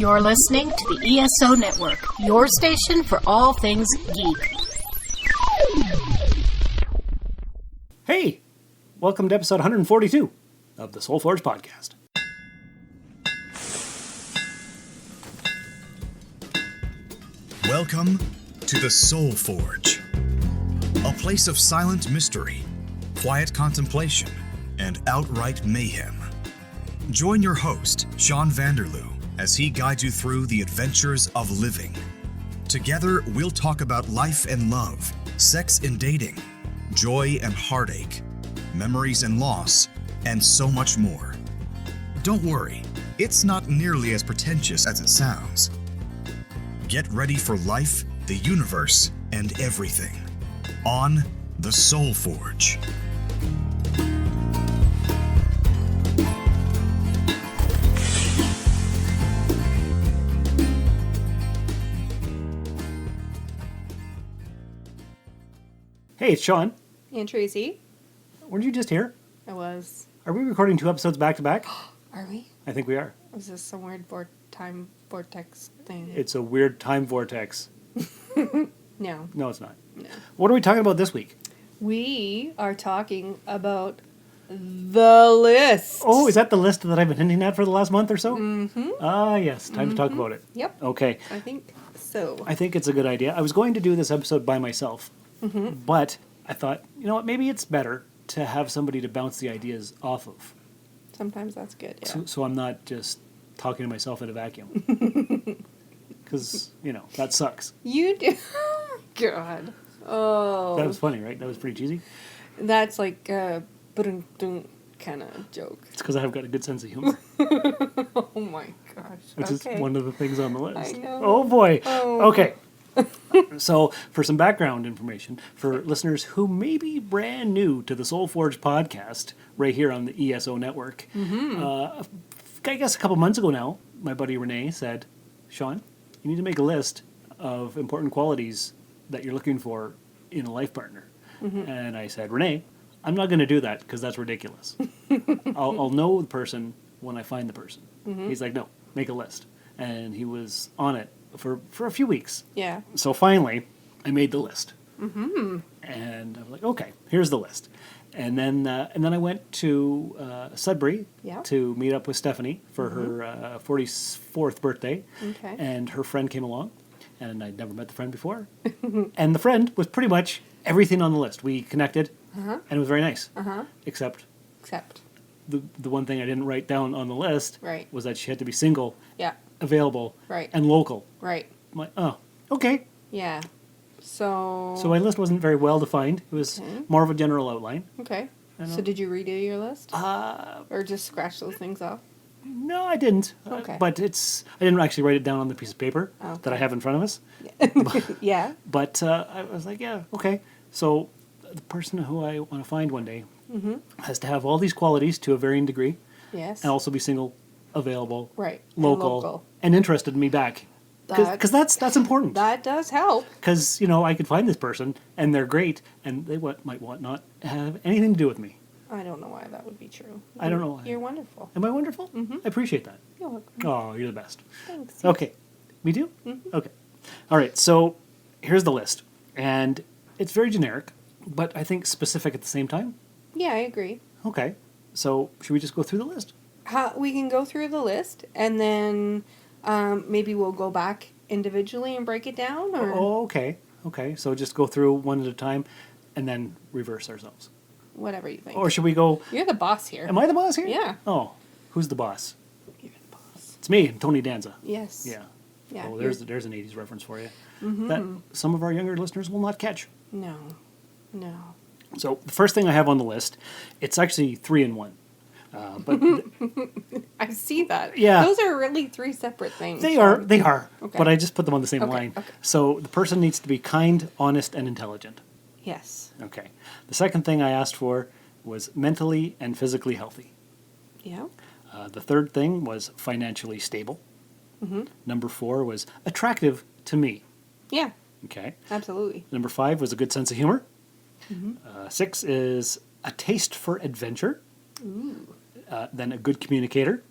You're listening to the ESO Network, your station for all things geek. Hey, welcome to episode 142 of the Soul Forge podcast. Welcome to the Soul Forge, a place of silent mystery, quiet contemplation, and outright mayhem. Join your host, Sean Vanderloo, as he guides you through the adventures of living. Together, we'll talk about life and love, sex and dating, joy and heartache, memories and loss, and so much more. Don't worry, it's not nearly as pretentious as it sounds. Get ready for life, the universe, and everything on the Soul Forge. Hey, it's Sean. And Tracy. Weren't you just here? I was. Are we recording 2 episodes back to back? Are we? I think we are. Was this some weird time vortex thing? It's a weird time vortex. No. No, it's not. No. What are we talking about this week? We are talking about the list. Oh, is that the list that I've been hinting at for the last month or so? Mm-hmm. Ah, yes. Time to talk about it. Yep. Okay. I think so. I think it's a good idea. I was going to do this episode by myself, but I thought, you know what, maybe it's better to have somebody to bounce the ideas off of. Sometimes that's good, yeah. So I'm not just talking to myself in a vacuum. Because, you know, that sucks. You do. God. Oh. That was funny, right? That was pretty cheesy. That's like a kind of joke. It's because I've got a good sense of humor. Oh my gosh. Which is one of the things on the list. I know. Oh boy. Oh. Okay. So, for some background information, for listeners who may be brand new to the Soul Forge podcast, right here on the ESO network, I guess a couple months ago now, my buddy Rene said, Sean, you need to make a list of important qualities that you're looking for in a life partner. And I said, Rene, I'm not going to do that because that's ridiculous. I'll know the person when I find the person. He's like, no, make a list. And he was on it for a few weeks. Yeah. So finally, I made the list. And I was like, okay, here's the list. And then I went to Sudbury to meet up with Stephanie for her 44th birthday. Okay. And her friend came along, and I'd never met the friend before. And the friend was pretty much everything on the list. We connected, and it was very nice. Except the one thing I didn't write down on the list was that she had to be single, available, and local. Right. I'm like, oh, okay. Yeah. So So my list wasn't very well defined. It was more of a general outline. Okay. So did you redo your list? Or just scratch those things off? No, I didn't. Okay. But I didn't actually write it down on the piece of paper that I have in front of us. Yeah. But I was like, yeah, okay. So the person who I want to find one day has to have all these qualities to a varying degree. Yes. And also be single, available, Right. local, and interested in me back. Because that's important. That does help. Because, you know, I could find this person, and they're great, and they might not have anything to do with me. I don't know why that would be true. I don't know why. You're wonderful. Am I wonderful? I appreciate that. You're welcome. Oh, you're the best. Thanks. Okay. We do? Okay. All right, so here's the list. And it's very generic, but I think specific at the same time. Yeah, I agree. Okay. So should we just go through the list? We can go through the list, and then maybe we'll go back individually and break it down? Or? Oh, okay. Okay, so just go through one at a time and then reverse ourselves. Whatever you think. Or should we go... You're the boss here. Am I the boss here? Yeah. Oh, who's the boss? You're the boss. It's me, Tony Danza. Yes. Yeah. Yeah. Oh, there's an 80s reference for you. That some of our younger listeners will not catch. No. So the first thing I have on the list, it's actually 3 in 1. But I see that. Yeah. Those are really 3 separate things. They are. Okay. But I just put them on the same Okay, line. okay. So the person needs to be kind, honest, and intelligent. Yes. Okay. The second thing I asked for was mentally and physically healthy. Yeah. The third thing was financially stable. Number 4 was attractive to me. Yeah. Okay. Absolutely. Number 5 was a good sense of humor. 6 is a taste for adventure. Ooh. Then a good communicator.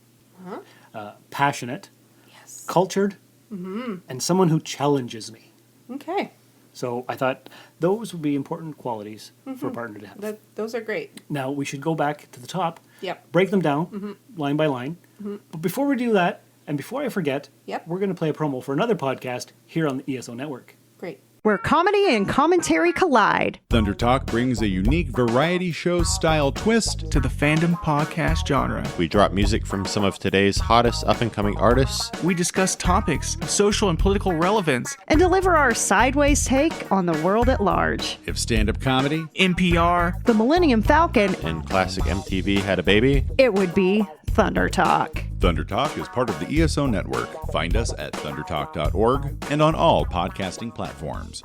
Passionate. Yes. Yes. cultured, and someone who challenges me. Okay. So I thought those would be important qualities for a partner to have. Those are great. Now we should go back to the top, Yep. break them down line by line. But before we do that, and before I forget, Yep. we're going to play a promo for another podcast here on the ESO Network. Great. Where comedy and commentary collide. Thunder Talk brings a unique variety show style twist to the fandom podcast genre. We drop music from some of today's hottest up-and-coming artists. We discuss topics, social and political relevance, And deliver our sideways take on the world at large. if stand-up comedy, NPR, The Millennium Falcon, And classic MTV had a baby. it would be Thunder Talk. Thunder Talk is part of the ESO Network. Find us at thundertalk.org and on all podcasting platforms.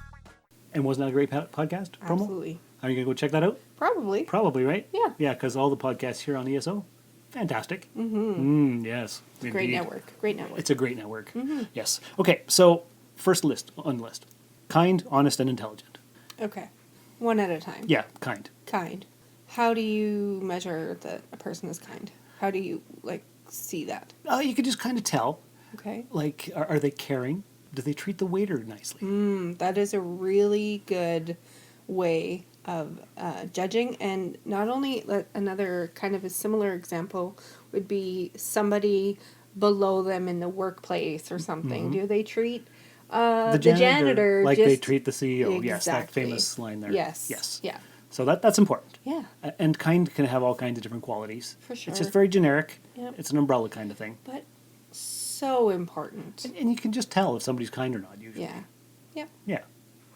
And wasn't that a great podcast promo? Absolutely. Are you going to go check that out? Probably. Probably, right? Yeah. Yeah, because all the podcasts here on ESO, fantastic. Yes. Great indeed. network. Great network. It's a great network. Yes. Okay, so first list on the list. Kind, honest, and intelligent. Okay. One at a time. Yeah, kind. Kind. How do you measure that a person is kind? How do you, see that? You could just kind of tell. Okay. Like, are they caring? Do they treat the waiter nicely? That is a really good way of judging. And not only, another kind of a similar example would be somebody below them in the workplace or something. Do they treat the janitor like just, they treat the CEO? Yes, that Exactly. famous line there. Yes. Yes. Yeah. So that's important. Yeah. And kind can have all kinds of different qualities. For sure. It's just very generic. Yep. It's an umbrella kind of thing. But so important. And you can just tell if somebody's kind or not, usually. Yeah. Yeah. Yeah.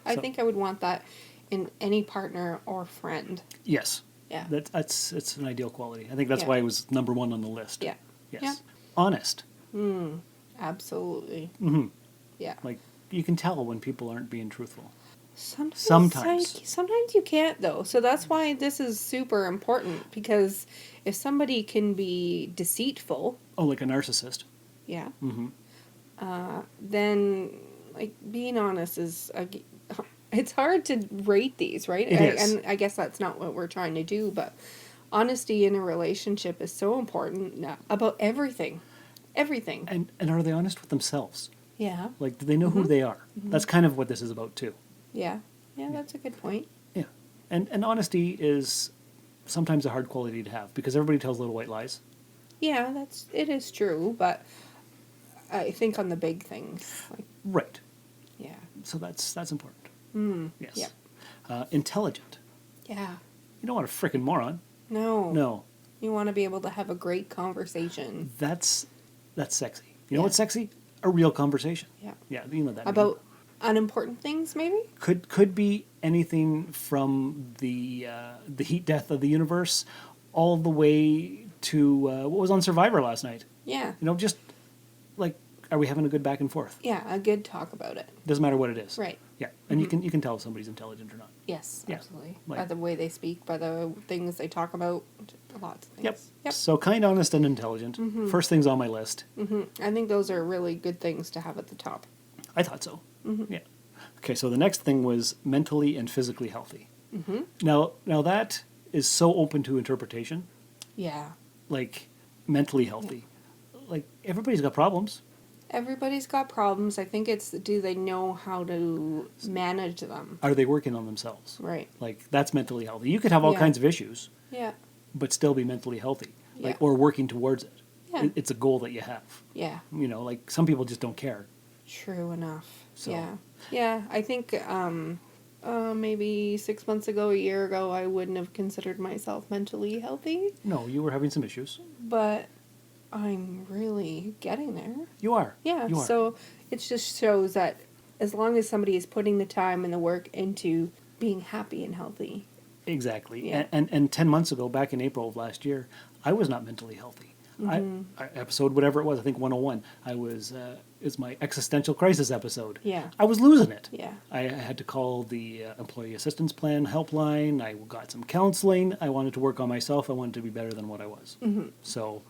I So- think I would want that in any partner or friend. Yes. Yeah. It's an ideal quality. I think that's Yeah. why it was number one on the list. Yeah. Yes. Yeah. Honest. Absolutely. Yeah. Like, you can tell when people aren't being truthful. Sometimes you can't though. So that's why this is super important, because if somebody can be deceitful, Oh, like a narcissist. yeah, then being honest is it's hard to rate these, right? It is. And I guess that's not what we're trying to do, but honesty in a relationship is so important about everything. Everything. And are they honest with themselves? Yeah. Like, do they know who they are? That's kind of what this is about, too. Yeah. Yeah, that's a good point. Yeah. And honesty is sometimes a hard quality to have because everybody tells little white lies. Yeah, it is true, but I think on the big things, Right. yeah. So that's important. Yes. Yep. Intelligent. Yeah. You don't want a frickin' moron. No. No. You want to be able to have a great conversation. That's sexy. You know Yeah. what's sexy? A real conversation. Yeah. Yeah, you know that. About unimportant things, maybe? Could be anything from the heat death of the universe all the way to what was on Survivor last night. Yeah. You know, just like, are we having a good back and forth? Yeah, a good talk about it. Doesn't matter what it is. Right. Yeah, and you can tell if somebody's intelligent or not. Yes, Yeah. absolutely. Like- By the way they speak, by the things they talk about, lots of things. Yep. Yep. So kind, honest, and intelligent. First things on my list. I think those are really good things to have at the top. I thought so. Yeah. Okay, so the next thing was mentally and physically healthy. Now that is so open to interpretation. Yeah. Like, mentally healthy. Like, everybody's got problems. Everybody's got problems. I think it's, do they know how to manage them? Are they working on themselves? Right. Like, that's mentally healthy. You could have all Yeah. kinds of issues, Yeah. but still be mentally healthy. Like, Yeah. or working towards it. Yeah. It's a goal that you have. Yeah. You know, like, some people just don't care. True enough. So- Yeah. Yeah, I think maybe 6 months ago, a year ago, I wouldn't have considered myself mentally healthy, No, you were having some issues. but I'm really getting there. You are. Yeah, You are. so it just shows that as long as somebody is putting the time and the work into being happy and healthy. Exactly. Yeah. And 10 months ago, back in April of last year, I was not mentally healthy. I episode whatever it was, I think 101. I was it's my existential crisis episode. Yeah. I was losing it. Yeah. I had to call the employee assistance plan helpline. I got some counseling. I wanted to work on myself. I wanted to be better than what I was. So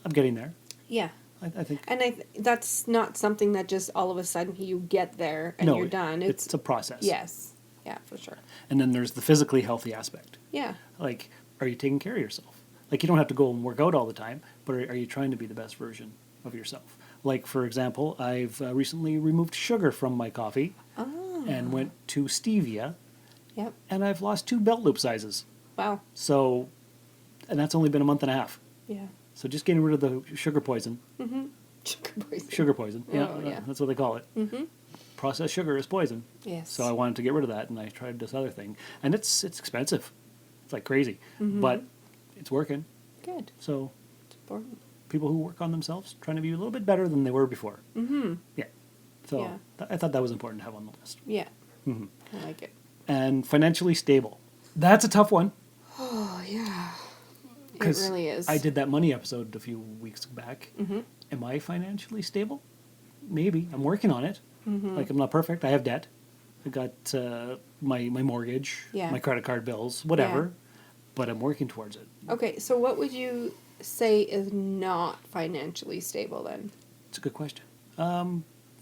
I'm getting there. Yeah. I think. And that's not something that just all of a sudden you get there and no, you're done. It's a process. Yes. Yeah, for sure. And then there's the physically healthy aspect. Yeah. Like, are you taking care of yourself? Like, you don't have to go and work out all the time, but are you trying to be the best version of yourself. Like, for example, I've recently removed sugar from my coffee and went to stevia, Yep. and I've lost 2 belt loop sizes. Wow. So, and that's only been a month and a half. Yeah. So just getting rid of the sugar poison. Sugar poison. Sugar poison. Yeah, Oh, yeah. that's what they call it. Processed sugar is poison. Yes. So I wanted to get rid of that, and I tried this other thing. And it's expensive. It's like crazy. But it's working. Good. So It's important. people who work on themselves, trying to be a little bit better than they were before. Yeah. So Yeah. I thought that was important to have on the list. Yeah. I like it. And financially stable. That's a tough one. Oh, yeah. It 'Cause really is. I did that money episode a few weeks back. Am I financially stable? Maybe. I'm working on it. Like, I'm not perfect. I have debt. I got my mortgage, Yeah. my credit card bills, whatever. But I'm working towards it. Okay, so what would you say is not financially stable then? It's a good question.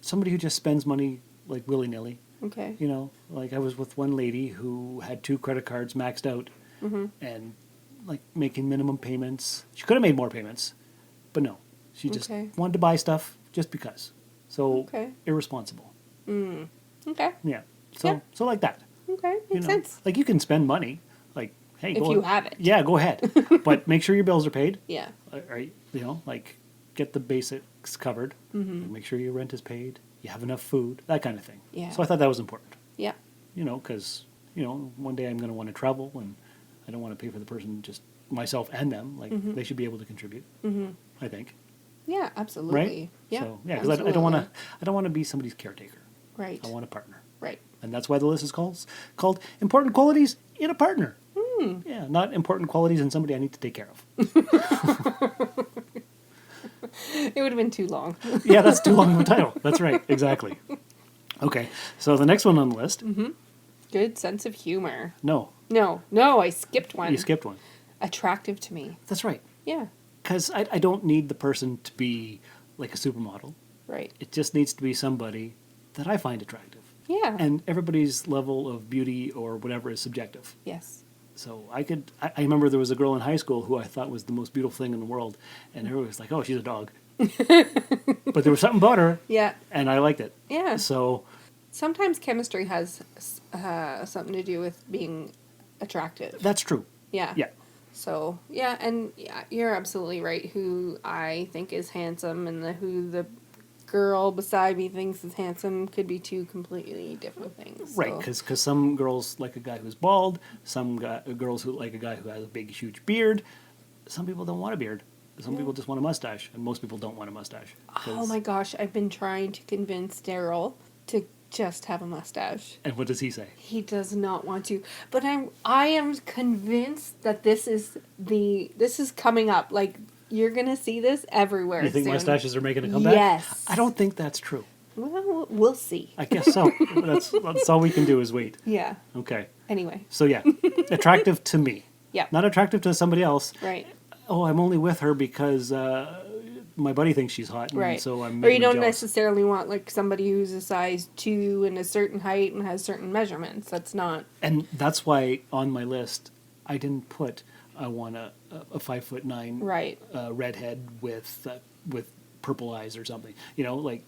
Somebody who just spends money like willy-nilly. Okay. You know, like I was with one lady who had 2 credit cards maxed out and like making minimum payments. She could have made more payments, but no. She just Okay. wanted to buy stuff just because. So Okay. irresponsible. Okay. Yeah. So Yeah. so like that. Okay. You Makes know, sense. like you can spend money. Like, hey, If go you have it. Yeah, go ahead. But make sure your bills are paid. Yeah. Right? You know, like get the basics covered. Make sure your rent is paid. You have enough food. That kind of thing. Yeah. So I thought that was important. Yeah. You know, because one day I'm going to want to travel, and I don't want to pay for the person, just myself and them. Like they should be able to contribute. I think. Yeah, absolutely. Right. Yeah. So yeah, because I don't want to. I don't want to be somebody's caretaker. Right. I want a partner. Right. And that's why the list is called important qualities in a partner. Yeah, not important qualities in somebody I need to take care of. It would have been too long. Yeah, that's too long of a title. That's right. Exactly. Okay, so the next one on the list. Good sense of humor. No, No, I skipped one. you skipped one. Attractive to me. That's right. Yeah. Because I don't need the person to be like a supermodel. Right. It just needs to be somebody that I find attractive. Yeah. And everybody's level of beauty or whatever is subjective. Yes. So I remember there was a girl in high school who I thought was the most beautiful thing in the world. And everybody was like, oh, she's a dog. But there was something about her. Yeah. And I liked it. Yeah. So, Sometimes chemistry has something to do with being attractive. that's true. Yeah. Yeah. So, yeah, and yeah, you're absolutely right. Who I think is handsome and who the girl beside me thinks is handsome could be 2 completely different things. Right, So, because some girls like a guy who's bald, girls who like a guy who has a big, huge beard. Some people don't want a beard. Some people just want a mustache, and most people don't want a mustache. oh my gosh, I've been trying to convince Daryl to just have a mustache. And what does he say? He does not want to, but I am convinced that this is coming up. Like, you're gonna see this everywhere. You think soon. mustaches are making a comeback? Yes. I don't think that's true. Well, we'll see. I guess so. that's all we can do is wait. Yeah. Okay. Anyway. So yeah, attractive to me. Yeah. Not attractive to somebody else. Right. Oh, I'm only with her because my buddy thinks she's hot, and Right. so I'm Or you making don't him jealous. necessarily want like somebody who's a size 2 and a certain height and has certain measurements. That's not. And that's why on my list I didn't put I want a 5'9" Right. redhead with purple eyes or something. Like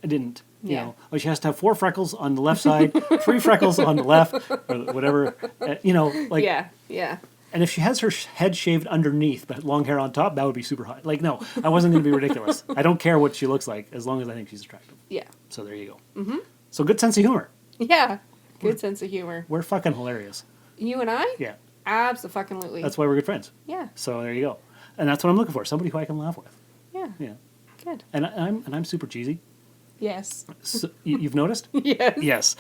I didn't. You Yeah. know, oh, she has to have 4 freckles on the left side, 3 freckles on the left, or whatever. Like. Yeah. Yeah. And if she has her head shaved underneath but long hair on top, that would be super hot. Like, no, I wasn't going to be ridiculous. I don't care what she looks like as long as I think she's attractive. Yeah. So there you go. Mm-hmm. So good sense of humor. Yeah. Good sense of humor. We're fucking hilarious. You and I? Yeah. Absolutely. That's why we're good friends. Yeah. So there you go. And that's what I'm looking for. Somebody who I can laugh with. Yeah. Yeah. Good. And I'm super cheesy. Yes. So, you've noticed? Yes. Yes.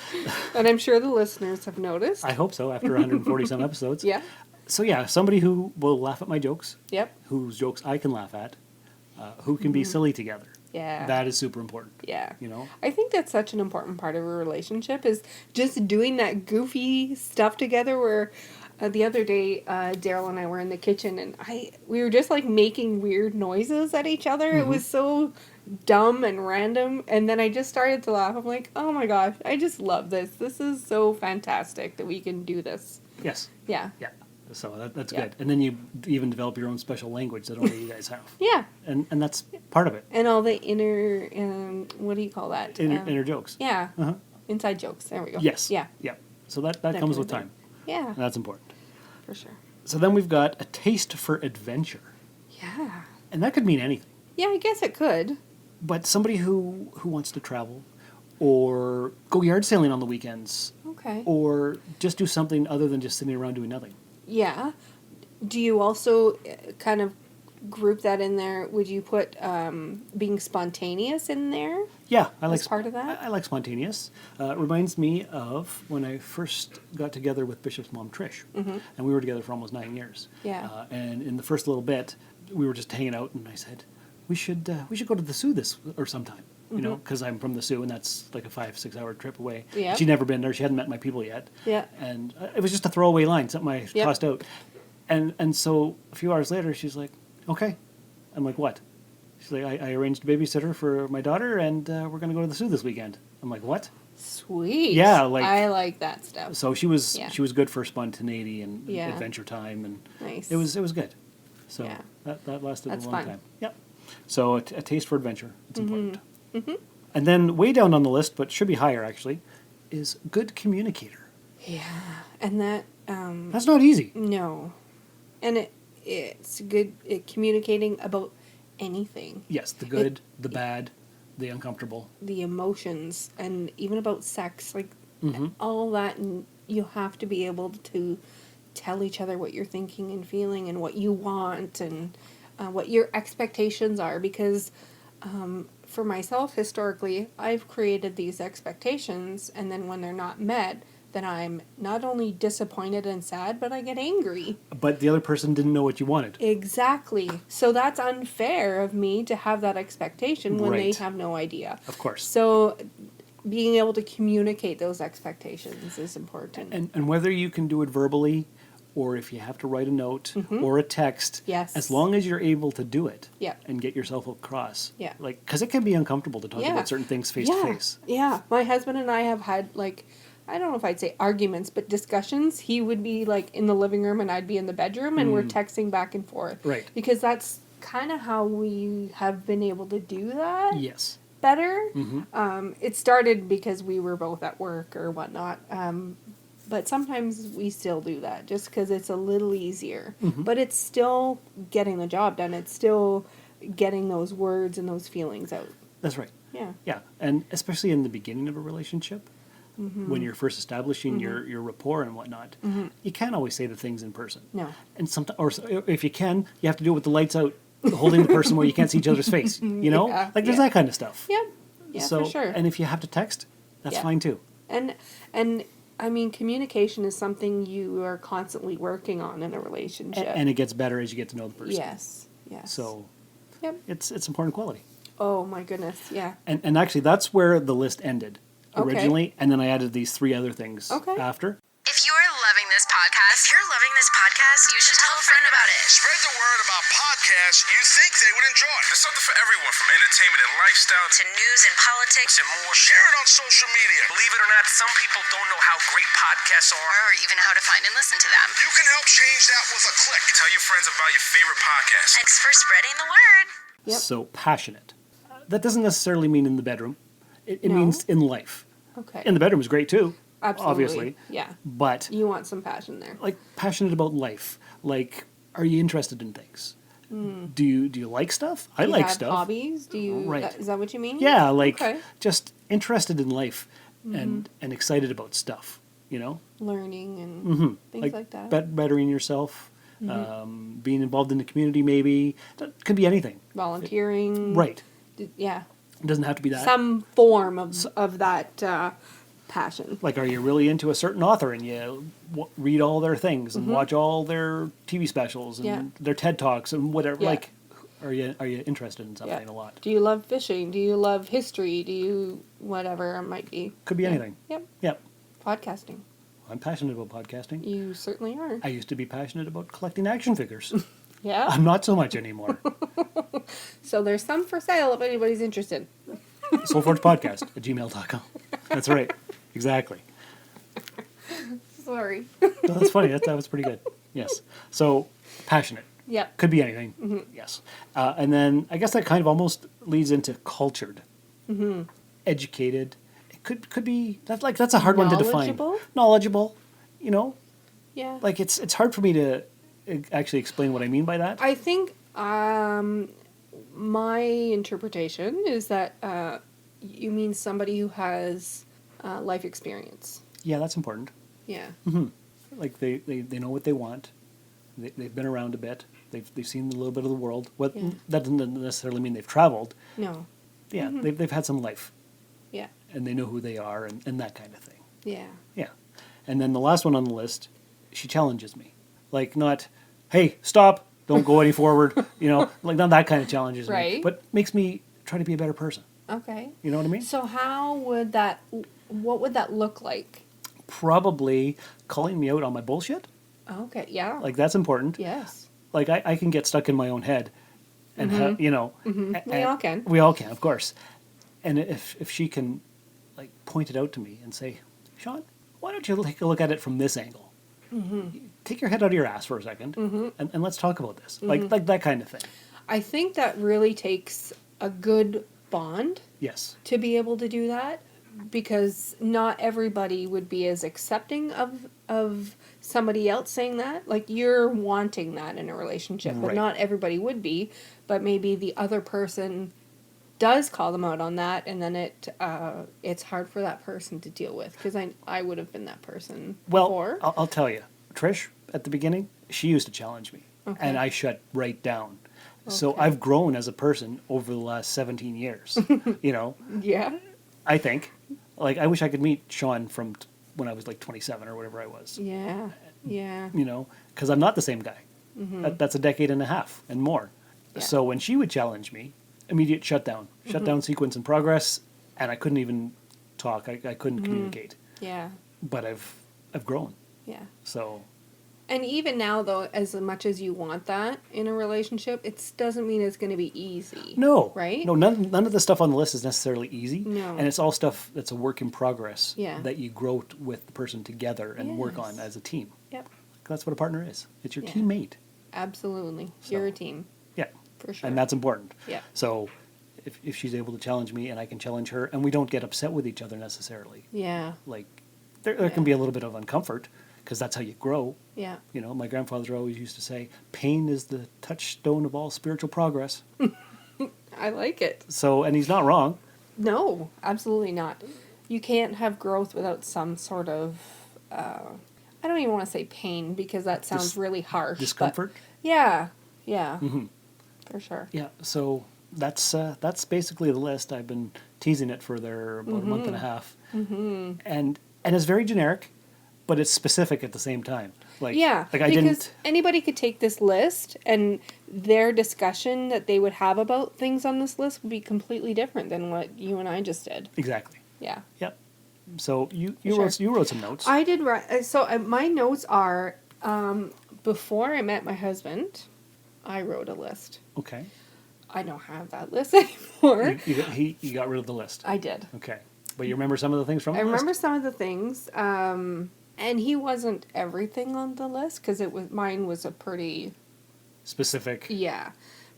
And I'm sure the listeners have noticed. I hope so after 140 some episodes. Yeah. So yeah, somebody who will laugh at my jokes, Yep. whose jokes I can laugh at, who can be silly together. Yeah. That is super important. Yeah. You know? I think that's such an important part of a relationship is just doing that goofy stuff together where the other day Daryl and I were in the kitchen and we were just like making weird noises at each other. It was so dumb and random, and then I just started to laugh. I'm like, oh my gosh, I just love this. This is so fantastic that we can do this. Yes. Yeah. Yeah. So that's Yeah. good. And then you even develop your own special language that only you guys have. Yeah. And that's part of it. And all the inner, what do you call that? Inner jokes. Yeah. Uh-huh. Inside jokes. There we go. Yes. Yeah. Yeah. So that That comes kind with of thing. time. Yeah. And that's important. For sure. So then we've got a taste for adventure. Yeah. And that could mean anything. Yeah, I guess it could. But somebody who wants to travel or go yard sailing on the weekends Okay. or just do something other than just sitting around doing nothing. Yeah. Do you also kind of group that in there? Would you put being spontaneous in there? Yeah, I like As part of that? I like spontaneous. It reminds me of when I first got together with Bishop's mom, Trish, and we were together for almost 9 years. Yeah. And in the first little bit, we were just hanging out, and I said, "We should go to the Sioux this or sometime." You know, because I'm from the Sioux, and that's like a 5-6 hour trip away. Yeah. She'd never been there; she hadn't met my people yet. Yeah. And it was just a throwaway line, something I Yep. tossed out. And so a few hours later, she's like, "Okay." I'm like, "What?" She's like, I arranged a babysitter for my daughter, and we're going to go to the Sioux this weekend. I'm like, "What?" Sweet. Yeah, like- I like that stuff. So she was Yeah. good for spontaneity and Yeah. adventure time, and Nice. it was good. So Yeah. that lasted That's a long fun. time. Yep. So a taste for adventure. It's important. And then way down on the list, but should be higher actually, is good communicator. Yeah. And that That's not easy. no. And it's good at communicating about anything. Yes, the good, the bad, the uncomfortable. The emotions and even about sex, like Mm-hmm. all that, and you have to be able to tell each other what you're thinking and feeling and what you want and what your expectations are, because for myself historically I've created these expectations, and then when they're not met, then I'm not only disappointed and sad, but I get angry. But the other person didn't know what you wanted. Exactly. So that's unfair of me to have that expectation when Right. they have no idea. Of course. So being able to communicate those expectations is important. And whether you can do it verbally, or if you have to write a note or a text, Yes. as long as you're able to do it Yeah. and get yourself across. Yeah. Like, because it can be uncomfortable to talk Yeah. about certain things face to face. Yeah. My husband and I have had, like, I don't know if I'd say arguments, but discussions. He would be like in the living room and I'd be in the bedroom, and we're texting back and forth. Right. Because that's kind of how we have been able to do that Yes. better. It started because we were both at work or whatnot. But sometimes we still do that just because it's a little easier. But it's still getting the job done. It's still getting those words and those feelings out. That's right. Yeah. Yeah. And especially in the beginning of a relationship, when you're first establishing your rapport and whatnot, you can't always say the things in person. No. And sometimes, or if you can, you have to do it with the lights out, holding the person where you can't see each other's face. You know, Yeah, like there's yeah. that kind of stuff. Yeah. Yeah, So, for sure. and if you have to text, that's Yeah. fine too. And I mean, communication is something you are constantly working on in a relationship. And it gets better as you get to know the person. yes. Yes. So Yep. it's important quality. Oh my goodness. Yeah. And actually, that's where the list ended Okay. originally, and then I added these 3 other things Okay. after. If you're loving this podcast, you should tell a friend about it. Spread the word about podcasts you think they would enjoy. There's something for everyone, from entertainment and lifestyle To news and politics and more. Share it on social media. Believe it or not, some people don't know how great podcasts are, or even how to find and listen to them. You can help change that with a click. Tell your friends about your favorite podcast. Thanks for spreading the word. Yep. So passionate. That doesn't necessarily mean in the bedroom. It No. means in life. Okay. In the bedroom is great too, Absolutely. obviously. Yeah. But You want some passion there. like passionate about life. Like, are you interested in things? Do you like stuff? I Do you like have stuff. hobbies? Do you? Right. Is that what you mean? Yeah, like Okay. just interested in life and excited about stuff. You know, Learning and things like that. bettering yourself, being involved in the community. Maybe that could be anything. Volunteering. Right. Yeah. It doesn't have to be that. Some form of that passion. Like, are you really into a certain author and you read all their things and watch all their TV specials and Yeah. their TED Talks and whatever? Yeah. Like, are you interested in something Yeah. a lot? Do you love fishing? Do you love history? Do you whatever it might be? Could be anything. Yep. Yep. Podcasting. I'm passionate about podcasting. You certainly are. I used to be passionate about collecting action figures. Yeah. I'm not so much anymore. So there's some for sale if anybody's interested. soulforgepodcast@gmail.com. That's right. Exactly. Sorry. No, that's funny. That was pretty good. Yes. So passionate. Yep. Could be anything. Yes. And then I guess that kind of almost leads into cultured, educated. It could be that's a hard one to define. Knowledgeable. You know, Yeah. like it's hard for me to actually explain what I mean by that. I think my interpretation is that you mean somebody who has life experience. Yeah, that's important. Yeah. Like they know what they want. They've been around a bit. They've seen a little bit of the world. What that doesn't necessarily mean they've traveled. No. Yeah, they've had some life. Yeah. And they know who they are and that kind of thing. Yeah. Yeah. And then the last one on the list, she challenges me. Like not, hey, stop, don't go any forward. You know, like not that kind of challenges me. Right. But makes me try to be a better person. Okay. You know what I mean? So what would that look like? Probably calling me out on my bullshit. Okay, yeah. Like that's important. Yes. Like I can get stuck in my own head and you know. We all can. We all can, of course. And if she can like point it out to me and say, Sean, why don't you take a look at it from this angle? Take your head out of your ass for a second and let's talk about this. Like that kind of thing. I think that really takes a good bond Yes. to be able to do that, because not everybody would be as accepting of somebody else saying that. Like, you're wanting that in a relationship, but Right. not everybody would be. But maybe the other person does call them out on that, and then it's hard for that person to deal with, because I would have been that person Well, before. I'll tell you, Trish, at the beginning, she used to challenge me, Okay. and I shut right down. So I've grown as a person over the last 17 years. You know, Yeah. I think. Like, I wish I could meet Sean from when I was like 27 or whatever I was. Yeah. Yeah. You know, because I'm not the same guy. That's a decade and a half and more. Yeah. So when she would challenge me, immediate shutdown, shutdown sequence in progress, and I couldn't even talk. I couldn't communicate. Yeah. But I've grown. Yeah. So And even now, though, as much as you want that in a relationship, it doesn't mean it's going to be easy. no, Right? No, none of the stuff on the list is necessarily easy. No. And it's all stuff that's a work in progress. Yeah. That you grow with the person together and work on Yes. as a team. Yep. That's what a partner is. It's your Yeah. teammate. Absolutely. So- You're a team. Yeah. For sure. And that's important. Yeah. So if she's able to challenge me and I can challenge her and we don't get upset with each other necessarily, Yeah. like there can be a little bit of uncomfort because that's how you grow. Yeah. You know, my grandfather always used to say, pain is the touchstone of all spiritual progress. I like it. So, and he's not wrong. No, absolutely not. You can't have growth without some sort of, I don't even want to say pain, because that sounds really harsh. but- Discomfort. yeah. Yeah. For sure. Yeah. So that's basically the list. I've been teasing it for about a month and a half. And it's very generic, but it's specific at the same time. Like, Yeah, like I because didn't. anybody could take this list, and their discussion that they would have about things on this list would be completely different than what you and I just did. Exactly. Yeah. Yep. So you Sure. wrote some notes. I did write. So my notes are, before I met my husband, I wrote a list. Okay. I don't have that list anymore. You got rid of the list. I did. Okay. But you remember some of the things from the I list? remember some of the things, and he wasn't everything on the list, because mine was a pretty Specific.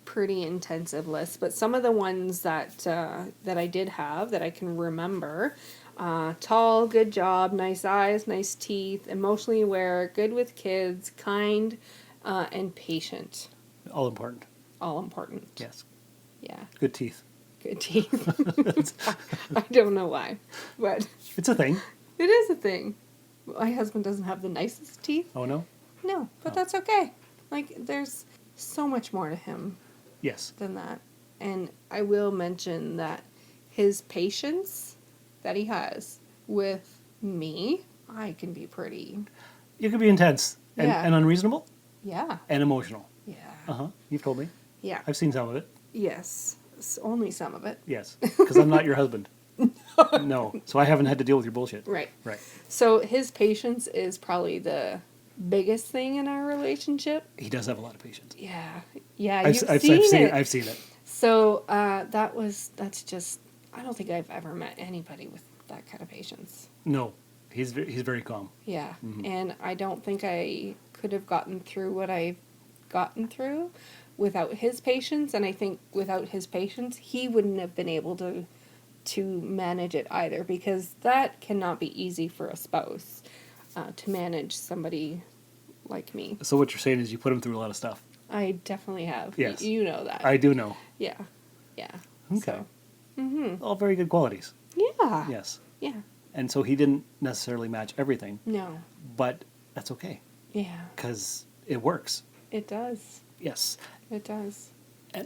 pretty intensive list. But some of the ones that I did have that I can remember: tall, good job, nice eyes, nice teeth, emotionally aware, good with kids, kind, and patient. All important. All important. Yes. Yeah. Good teeth. Good teeth. I don't know why, but It's a thing. it is a thing. My husband doesn't have the nicest teeth. Oh, no? No, but Oh. that's okay. Like, there's so much more to him Yes. than that. And I will mention that his patience that he has with me, I can be pretty, You can be intense and, Yeah. and unreasonable yeah. and emotional. Yeah. Uh-huh. You've told me. Yeah. I've seen some of it. Yes. Only some of it. Yes. Because I'm not your husband. No. So I haven't had to deal with your bullshit. Right. Right. So his patience is probably the biggest thing in our relationship. He does have a lot of patience. Yeah. Yeah, I've seen seen it. I've seen it. So that's just, I don't think I've ever met anybody with that kind of patience. No. He's very calm. Yeah. Mm-hmm. And I don't think I could have gotten through what I've gotten through without his patience, and I think without his patience, he wouldn't have been able to manage it either, because that cannot be easy for a spouse, to manage somebody like me. So what you're saying is you put him through a lot of stuff. I definitely have. Yes. You know that. I do know. Yeah. Yeah. Okay. So. All very good qualities. Yeah. Yes. Yeah. And so he didn't necessarily match everything. No. But that's okay. Yeah. Because it works. It does. Yes. It does.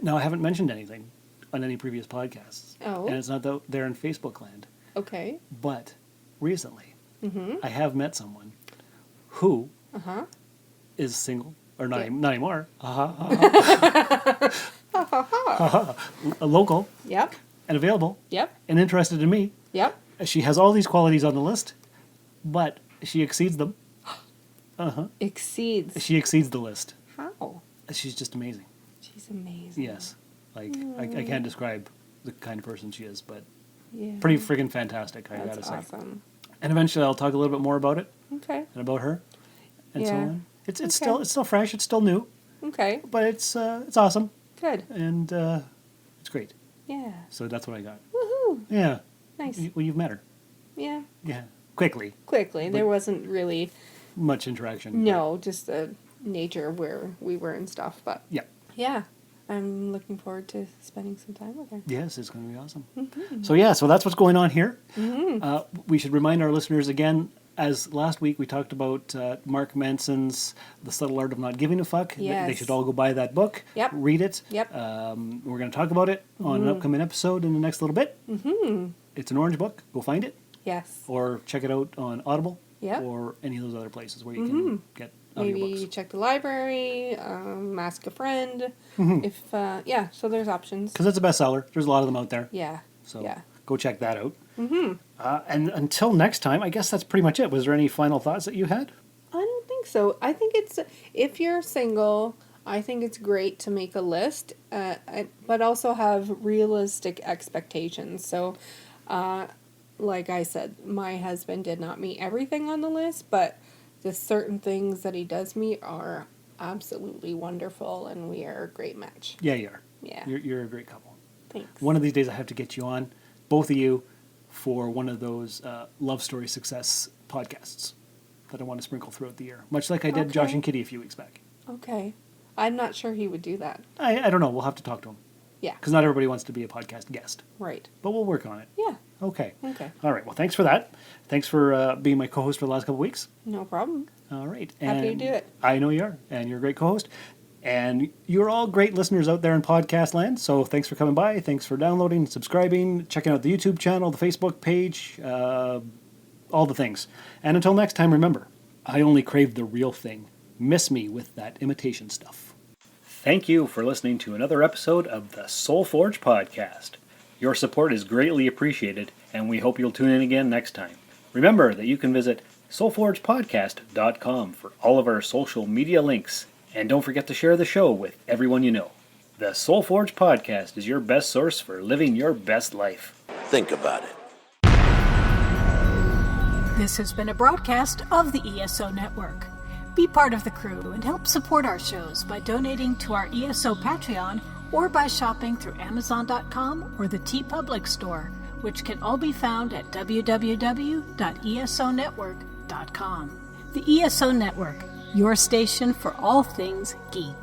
Now, I haven't mentioned anything on any previous podcasts. Oh. And it's not there in Facebook land. Okay. But recently, I have met someone who is single, or not, not anymore. A local. Yep. And available. Yep. And interested in me. Yep. She has all these qualities on the list, but she exceeds them. Exceeds. She exceeds the list. How? She's just amazing. She's amazing. Yes. Like, I can't describe the kind of person she is, but Yeah. pretty friggin' fantastic, I That's gotta say. awesome. And eventually I'll talk a little bit more about it. Okay. And about her. And so Yeah. on. It's Okay. still fresh, it's still new, Okay. but it's awesome. Good. And it's great. Yeah. So that's what I got. Woohoo. Yeah. Nice. Well, you've met her. Yeah. Yeah. Quickly. Quickly. There wasn't really Much interaction. no, just the nature of where we were and stuff. But Yeah. yeah, I'm looking forward to spending some time with her. Yes, it's going to be awesome. So so that's what's going on here. We should remind our listeners again, as last week we talked about Mark Manson's The Subtle Art of Not Giving a Fuck. Yes. They should all go buy that book. Yep. Read it. Yep. We're going to talk about it on an upcoming episode in the next little bit. It's an orange book. Go find it. Yes. Or check it out on Audible. Yep. Or any of those other places where you can get Maybe audiobooks. check the library, ask a friend. If so there's options. Because it's a bestseller. There's a lot of them out there. Yeah. So yeah. go check that out. And until next time, I guess that's pretty much it. Was there any final thoughts that you had? I don't think so. I think it's, if you're single, I think it's great to make a list, but also have realistic expectations. So, like I said, my husband did not meet everything on the list, but the certain things that he does meet are absolutely wonderful, and we are a great match. Yeah, you are. Yeah. You're a great couple. Thanks. One of these days I have to get you on, both of you, for one of those love story success podcasts that I want to sprinkle throughout the year. Much like I did Josh Okay. and Kitty a few weeks back. Okay. I'm not sure he would do that. I don't know. We'll have to talk to him. Yeah. Because not everybody wants to be a podcast guest. Right. But we'll work on it. Yeah. Okay. Okay. All right. Well, thanks for that. Thanks for being my co-host for the last couple of weeks. No problem. All right. Happy to And do it. I know you are. And you're a great co-host. And you're all great listeners out there in podcast land. So thanks for coming by. Thanks for downloading, subscribing, checking out the YouTube channel, the Facebook page, all the things. And until next time, remember, I only crave the real thing. Miss me with that imitation stuff. Thank you for listening to another episode of the Soul Forge podcast. Your support is greatly appreciated, and we hope you'll tune in again next time. Remember that you can visit soulforgepodcast.com for all of our social media links, and don't forget to share the show with everyone you know. The Soul Forge podcast is your best source for living your best life. Think about it. This has been a broadcast of the ESO Network. Be part of the crew and help support our shows by donating to our ESO Patreon or by shopping through Amazon.com or the TeePublic store, which can all be found at www.esonetwork.com. The ESO Network, your station for all things geek.